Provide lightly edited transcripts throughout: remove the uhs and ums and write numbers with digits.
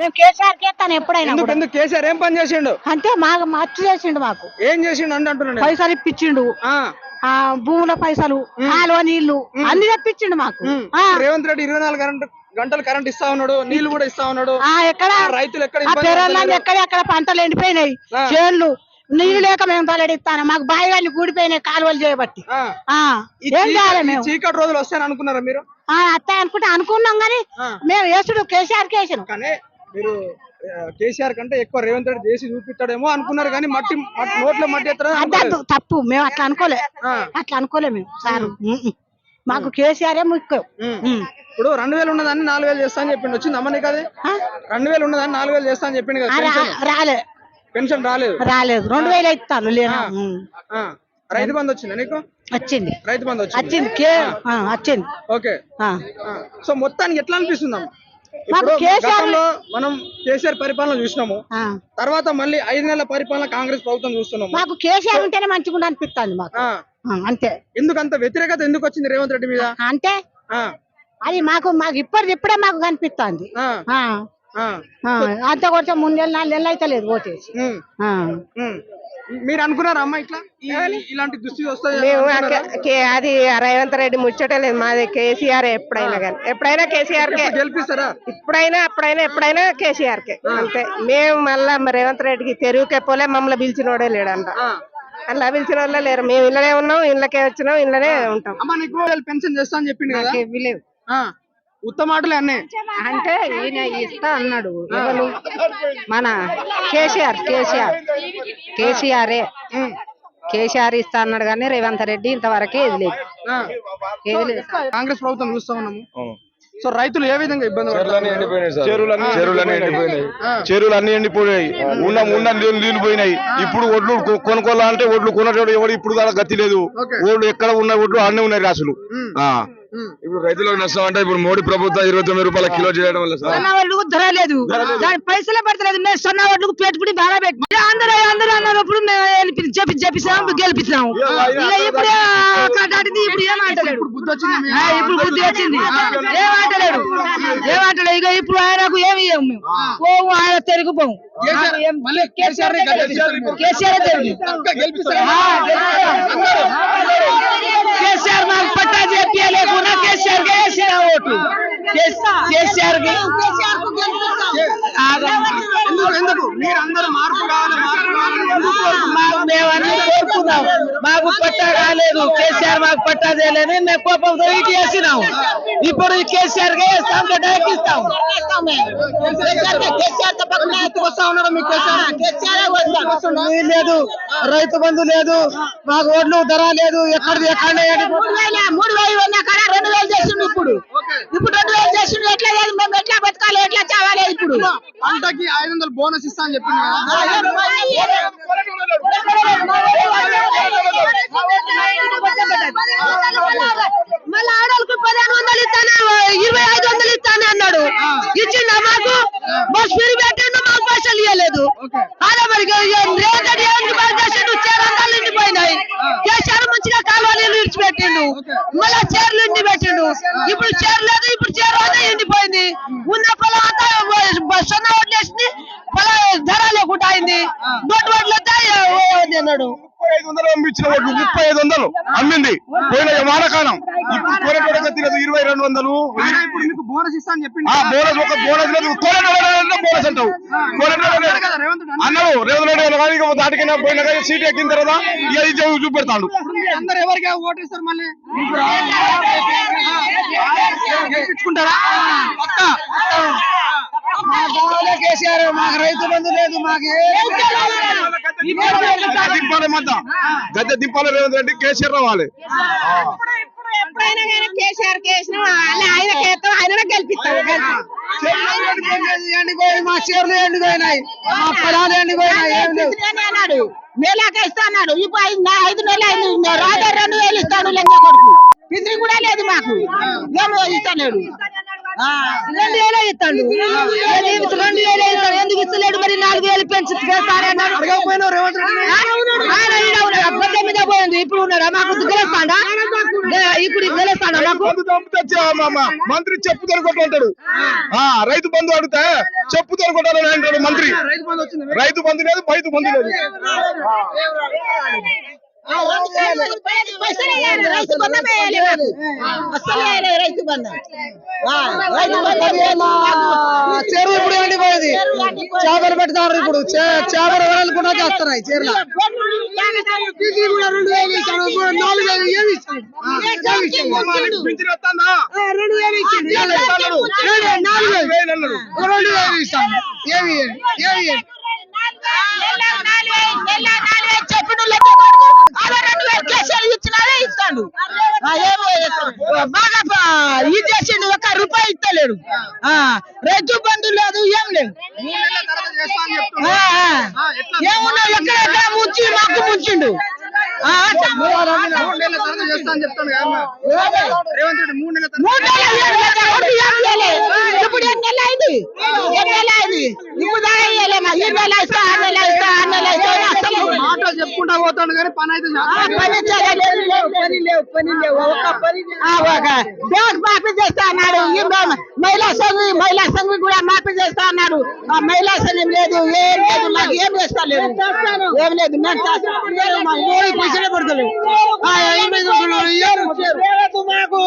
మేము కేసీఆర్ కేస్తాను ఎప్పుడైనా కూడా. ఎందుకు కేసీఆర్ ఏం పని చేసిండు? అంటే మాకు మచ్చు చేసిండు, మాకు ఏం చేసిండు అంటే అంటున్నాను. పైసలు ఇప్పించిండు, భూముల పైసలు, కాలువ నీళ్లు అన్ని తెప్పించిండు మాకు. రేవంత్ రెడ్డి 24 గంటలు కరెంట్ ఇస్తా ఉన్నాడు, నీళ్లు కూడా ఇస్తా ఉన్నాడు. ఎక్కడ రైతులు ఎక్కడెక్కడ పంటలు ఎండిపోయినాయి, చేన్లు నీళ్లు లేక మేము తలడిస్తాను. మాకు బాయిలు కూడిపోయినాయి కాలువలు చేయబట్టి. ఏం చేయాలి మేము? చీకటి రోజులు వస్తాయని అనుకున్నారా మీరు? అత్తాయి అనుకున్నాం కానీ మేము వేసుడు కేసీఆర్ కేసాను. కానీ మీరు కేసీఆర్ కంటే ఎక్కువ రేవంత్ రెడ్డి చేసి చూపిస్తాడేమో అనుకున్నారు, కానీ మట్టి నోట్లో మట్టి ఎత్తడం తప్పు. మేము అట్లా అనుకోలే మేము సార్. మాకు కేసీఆర్ ముఖ్యం. ఇప్పుడు 2000 ఉన్నదాన్ని 4000 చేస్తా అని చెప్పిండు. వచ్చింది అమ్మ నీకు? అది 2000 ఉన్నదాన్ని 4000 చేస్తా అని చెప్పిండు కదా. రాలే, పెన్షన్ రాలేదు. 2000 ఇస్తాను. రైతు బంధు వచ్చిందా నీకు? వచ్చింది. రైతు బంధు వచ్చింది. ఓకే. సో మొత్తానికి ఎట్లా అనిపిస్తుందమ్మా? మనం కేసీఆర్ పరిపాలన చూసినాము, తర్వాత మళ్ళీ 5 నెలల పరిపాలన కాంగ్రెస్ ప్రభుత్వం చూస్తున్నాము. మాకు కేసీఆర్ ఉంటేనే మంచిగా అనిపిస్తుంది మాకు. అంతే. ఎందుకు అంత వ్యతిరేకత ఎందుకు వచ్చింది రేవంత్ రెడ్డి మీద? అంటే అది మాకు ఇప్పుడే మాకు కనిపిస్తుంది. అంత కొంచెం 3 నెలలు 4 నెలలు అయితే లేదు ఓటేసి. మీరు అనుకున్నారా అమ్మ ఇట్లా ఇలాంటి దుస్థితి వస్తుంది? అది రేవంత్ రెడ్డి ముచ్చటే లేదు, మాది కేసీఆర్. ఎప్పుడైనా కానీ ఎప్పుడైనా కేసీఆర్ కే గెలిపిస్తారా? ఎప్పుడైనా కేసీఆర్ కే. అంతే. మేము మళ్ళా రేవంత్ రెడ్డికి తెరువుకే పోలే, మమ్మల్ని పిలిచినోడే లేడంట. అలా పిలిచిన వాళ్ళే లేరు. మేము ఇళ్ళనే ఉన్నాం, ఇళ్ళకే వచ్చినాం, ఇళ్ళనే ఉంటాం. అమ్మ నీకు పెన్షన్ చేస్తా అని చెప్పింది కదా, ఉత్తమాటలే అన్నీ అంటే ఈయన ఇస్తా అన్నాడు. ఎవరు? మన కేసీఆర్ ఇస్తా అన్నాడు, కానీ రేవంత్ రెడ్డి ఇంతవరకే ఏది లేదు. కాంగ్రెస్ ప్రభుత్వం చూస్తా ఉన్నాము. సో రైతులు ఏ విధంగా ఇబ్బంది చెరువులు అన్ని ఎండిపోయాయి, ఉన్న నీళ్లు పోయినాయి. ఇప్పుడు ఒడ్లు కొనుక్కోవాలంటే ఒడ్లు కొనటోడు ఎవరు ఇప్పుడు కూడా గతి లేదు. ఓళ్ళు ఎక్కడ ఉన్న ఒడ్లు అన్నీ ఉన్నాయి రాసులు. ఇప్పుడు రైతులకు నష్టం అంటే ఇప్పుడు మోడీ ప్రభుత్వం 29 రూపాయల కిలో చేయడం వల్ల ధర లేదు, పైసలే పడతలేదు. మేము సన్న ఓట్లకు పెట్టుకుని బాగా పెట్టి అందరూ అన్నారు. ఇప్పుడు చెప్పిస్తాం గెలిపిస్తాం. ఇప్పుడు ఇప్పుడు ఏమంటలేడు. ఇప్పుడు బుద్ధి వచ్చింది, ఏమంటలేడు. ఇక ఇప్పుడు ఆయనకు ఏమి పోవు, ఆయన తిరిగిపోము. కేసీఆర్ కేసీఆర్ మాకు పట్టా చెప్పలేకున్నా కేసీఆర్ కే వేసిన ఓటు. కేసీఆర్ మేమన్నీ కోరుకున్నాం. మాకు పట్టా కాలేదు, కేసీఆర్ మాకు పట్టా చేయలేని మేము కోపంతో ఇటు వేసినాం. ఇప్పుడు కేసీఆర్ కే వేస్తాం, ఇస్తాం. లేదు, రైతు బంధు లేదు, మాకు ఓట్లు ధర లేదు. ఎక్కడ 3,000 ఉన్న కాడ 2,000 చేసిండు. ఇప్పుడు 2,000 చేసిండు. ఎట్లా లేదు, మేము ఎట్లా బతకాలి, ఎట్లా చావాలి? ఇప్పుడు పంటకి 500 బోనస్ ఇస్తా అని చెప్పింది. మళ్ళీ ఆడోళ్ళకు 1500 ఇస్తాను, 2500 ఇస్తాను అన్నాడు. ఇచ్చిండా మాకు? బస్ ఫీజు పెట్టిండు, మాకు పైసలు ఇవ్వలేదు. అలా మరి చీరలు నిండిపోయినాయి. కేసీఆర్ మంచిగా కాలువలు విడిచిపెట్టిండు, మళ్ళా చీరలు ఇండి పెట్టిండు. ఇప్పుడు చీర లేదు, ఇప్పుడు చీర ఎండిపోయింది. ఉన్న పొలం అంతా సొన్న ఓట్లు వేసింది, పొలం ధర లేకుండా అయింది. నోటు ఓట్లు అన్నాడు. 3500 పంపించిన ఓట్లు 3500 అమ్మింది పోయిన వానకాలం. ఇప్పుడు కోరేటోడ గతిలేదు 2200. ఇప్పుడు బోనస్ ఇస్తా అని చెప్పింది. బోనస్ ఒక బోనస్ లేదు, బోనస్ అంటావు. అన్నాడు రేవంత్ రెడ్డి కానీ దాటికైనా పోయినా కానీ సీట్ ఎక్కిన తర్వాత ఇక చూపెడతాడు. అందరు ఎవరికి ఓటేస్తారు? మళ్ళీ గెలిపించుకుంటారా? కేసీఆర్ మాకు రైతు బంధు లేదు, మాకు దింపాలి మధ్య గద్దె దింపాలి రేవంత్ రెడ్డి, కేసీఆర్ రావాలి. ఎప్పుడైనా కానీ కేసీఆర్ కేసినాం, ఆయనకి ఆయన గెలిపిస్తాం. ఎండిపోయి మా చీరలు ఎండిపోయినాయి, మా పొలాలు ఎండిపోయినాయి. అన్నాడు మేలాక ఇస్తా అన్నాడు. ఇప్పుడు 5 నెలలు అయింది. రాజా 2000 ఇస్తాడు. లెక్క కొడుకు పిదిరి కూడా లేదు మాకు, ఏమో ఇస్తలేడు. 2000 ఇస్తాడు. 2000 ఇస్తాడు. ఎందుకు ఇస్తలేడు మరి? 4000 పెంచుతారన్నాడు. అడగకపోయినా రేవంత్ రెడ్డి మీద పోయింది. ఇప్పుడు ఉన్నాడా? మాకు దిగ్గలేస్తాడా? ఇప్పుడు తెలుస్తాను నాకు బంధు చంపితే మంత్రి చెప్పుతో కొట్టాడు. రైతు బంధు అడిగితే చెప్పుతో కొట్టాలని అంటాడు మంత్రి. రైతు బంధు లేదు, బయట బంధు లేదు. చెరువు ఇప్పుడు ఎండిపోయింది. చేపలు పెడతారు. ఇప్పుడు చేపలు కూడా చేస్తున్నాయి. చెరువులో బాగా ఇది చేసిండు. 1 రూపాయి ఇస్తలేడు. రైతు బంధు లేదు, ఏం లేదు. ఏమున్నా ఎక్కడ ముంచి మాకు ముంచిండు. ఇప్పుడు 8 నెలలు అయింది. 8 నెలలు అయింది. ఇప్పుడు మాటలు చెప్పుకుంటా పోతాడు కానీ పని అయితే బ్యాంక్ మాఫీ చేస్తా అన్నాడు. మహిళా సంఘం కూడా మాఫీ చేస్తా అన్నాడు. ఆ మహిళా సంఘం లేదు, ఏం లేదు. మాకు ఏం చేస్తా లేదు, ఏం లేదు. పైసలు పడతలేవు. మాకు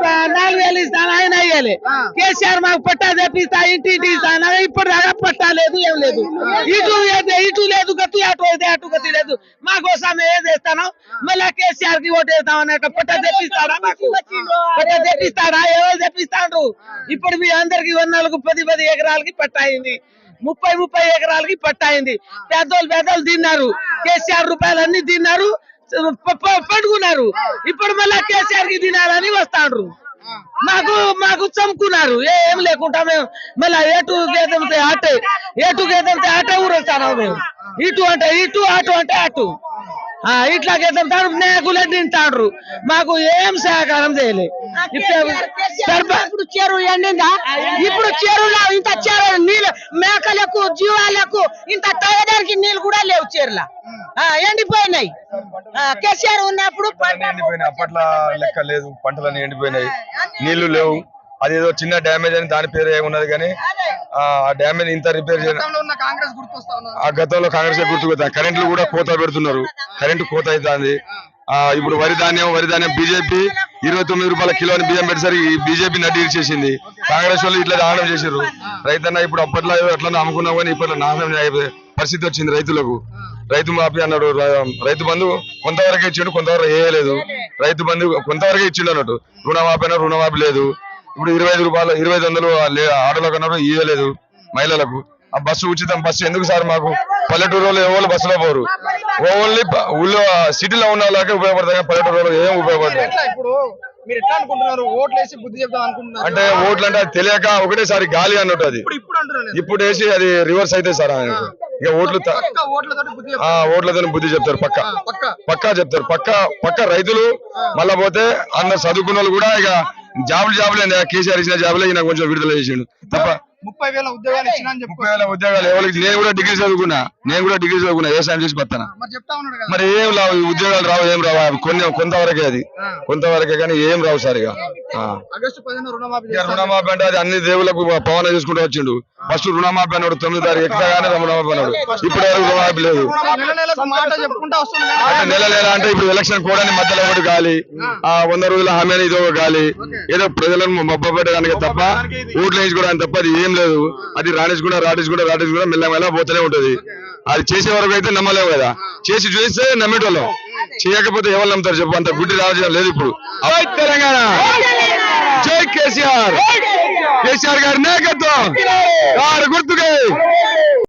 4,000 ఇస్తాను, ఆయన అయ్యాలి. కేసీఆర్ మాకు పట్టా తెప్పిస్తా, ఇంటి ఇస్తా. ఇప్పుడు దాకా పట్టా లేదు, ఏం లేదు. ఇటు లేదు గతి, అటు అయితే అటు గతి లేదు. మాకోసం ఏం చేస్తాను. మళ్ళా కేసీఆర్ కి ఓటు వేస్తాం అన్నట్టు పట్టా తెప్పిస్తాడా? పట్టా తెప్పిస్తాడా? ఎవరు తెప్పిస్తాడు? ఇప్పుడు మీ అందరికి 10 ఎకరాలకి పట్టా అయింది. 30 ఎకరాలకి పట్టా అయింది. పెద్దోళ్ళు తిన్నారు. కేసీఆర్ రూపాయలు అన్ని తిన్నారు, పట్టుకున్నారు. ఇప్పుడు మళ్ళా కేసీఆర్ కి తినాలని వస్తాడు. మాకు చంపుకున్నారు. ఏం లేకుండా మేము మళ్ళా ఎటు గేదంతే అటే ఊరేస్తాను మేము. ఇటు అంటే ఇటు, అటు అంటే అటు. ఇట్లా గేదంతాడు. నాయకులే తింటాడు. మాకు ఏం సహకారం చేయలేదు. ఇప్పుడు చెరువు ఎండిందా? ఇప్పుడు చెరువులో ఇంత చెరువు నీళ్ళు, మేకలకు జీవాలకు ఇంత తాగడానికి నీళ్ళు కూడా లేవు. చెరువులో ఎండిపోయినాయి. కేసీఆర్ ఉన్నప్పుడు అప్పట్లో లెక్క లేదు. పంటలన్నీ ఎండిపోయినాయి, నీళ్లు లేవు. అదేదో చిన్న డ్యామేజ్ అని దాని పేరు ఏమున్నది కానీ ఆ డ్యామేజ్ ఇంత రిపేర్ చేయడం. ఆ గతంలో కాంగ్రెస్ గుర్తుకొస్తా. కరెంట్లు కూడా కోత పెడుతున్నారు. కరెంటు కోత అవుతుంది. ఇప్పుడు వరి ధాన్యం బీజేపీ 29 రూపాయల కిలో అని బియ్యం పెట్టేసరికి బీజేపీ నడ్డి చేసింది. కాంగ్రెస్ వాళ్ళు ఇట్లా దానం చేశారు. రైతన్న ఇప్పుడు అప్పట్లో అట్లా అమ్ముకున్నావు కానీ ఇప్పట్లో నాశనం అయిపోయే పరిస్థితి వచ్చింది రైతులకు. రైతు మాఫీ అన్నాడు. రైతు బంధు కొంతవరకు ఇచ్చిండు, కొంతవరకు వేయలేదు. రైతు బంధు కొంతవరకు ఇచ్చిండు అన్నట్టు. రుణమాఫీ అన్నాడు, రుణమాఫీ లేదు. ఇప్పుడు 25 రూపాయలు 2500 ఆటోలకు అన్నారు, ఇవ్వలేదు. మహిళలకు ఆ బస్సు ఉచితం. బస్సు ఎందుకు సార్? మాకు పల్లెటూరులో ఎవరు బస్సులో పోరు. ఓన్లీ ఊళ్ళో సిటీలో ఉన్న వాళ్ళకే ఉపయోగపడతాయి, పల్లెటూరులో ఏం ఉపయోగపడతాయి. ఇప్పుడు మీరు ఎట్లా అనుకుంటున్నారు? ఓట్లు వేసి బుద్ధి చెప్తాం అనుకుంటున్నారు. అంటే ఓట్లు అంటే అది తెలియక ఒకటేసారి గాలి అన్నట్టు. అది ఇప్పుడు వేసి అది రివర్స్ అయితే సార్. ఇక ఓట్లతో బుద్ధి చెప్తారు. పక్కా చెప్తారు. పక్క రైతులు మళ్ళా పోతే అందరు చదువుకున్న వాళ్ళు కూడా ఇక జాబులు కేసీఆర్ ఇచ్చిన జాబులే ఈయన కొంచెం విడుదల చేసిండు తప్ప 30,000 ఉద్యోగాలు ఇచ్చినా 30,000 ఉద్యోగాలు ఎవరికి? నేను కూడా డిగ్రీ చదువుకున్నా వ్యవసాయం చేసి పత్తాను. మరి ఏం రావు ఉద్యోగాలు, రావు ఏం రావు. కొంతవరకే అది, కొంతవరకే కానీ ఏం రావు సార్. ఇక రుణమాఫీ అంటే అది అన్ని దేవులకు పవన్ చేసుకుంటూ వచ్చిండు. ఫస్ట్ రుణమాఫీ అన్నాడు 9 తారీఖు ఎక్కువగానే రుణమాఫీ అన్నాడు. ఇప్పుడు రుణమాఫీ లేదు. అంటే నెల అంటే ఇప్పుడు ఎలక్షన్ కూడా మధ్యలో ఒకటి గాలి. 100 రోజుల హామీ అని ఇదో గాలి. ఏదో ప్రజలను మబ్బపెట్టడానికి తప్ప ఓట్లు వేయించుకోవడానికి తప్ప అది ఏం లేదు. అది రాణించుకుంటా మెల్ల పోతూనే ఉంటది. అది చేసే వరకు అయితే నమ్మలేము కదా. చేసి చూస్తే నమ్మేటోళ్ళం, చేయకపోతే ఎవరు నమ్ముతారు చెప్పు? అంత గుడ్డి రాజకీయం లేదు ఇప్పుడు. తెలంగాణ జై కేసీఆర్. కేసీఆర్ గారి నాయకత్వం గుర్తుగా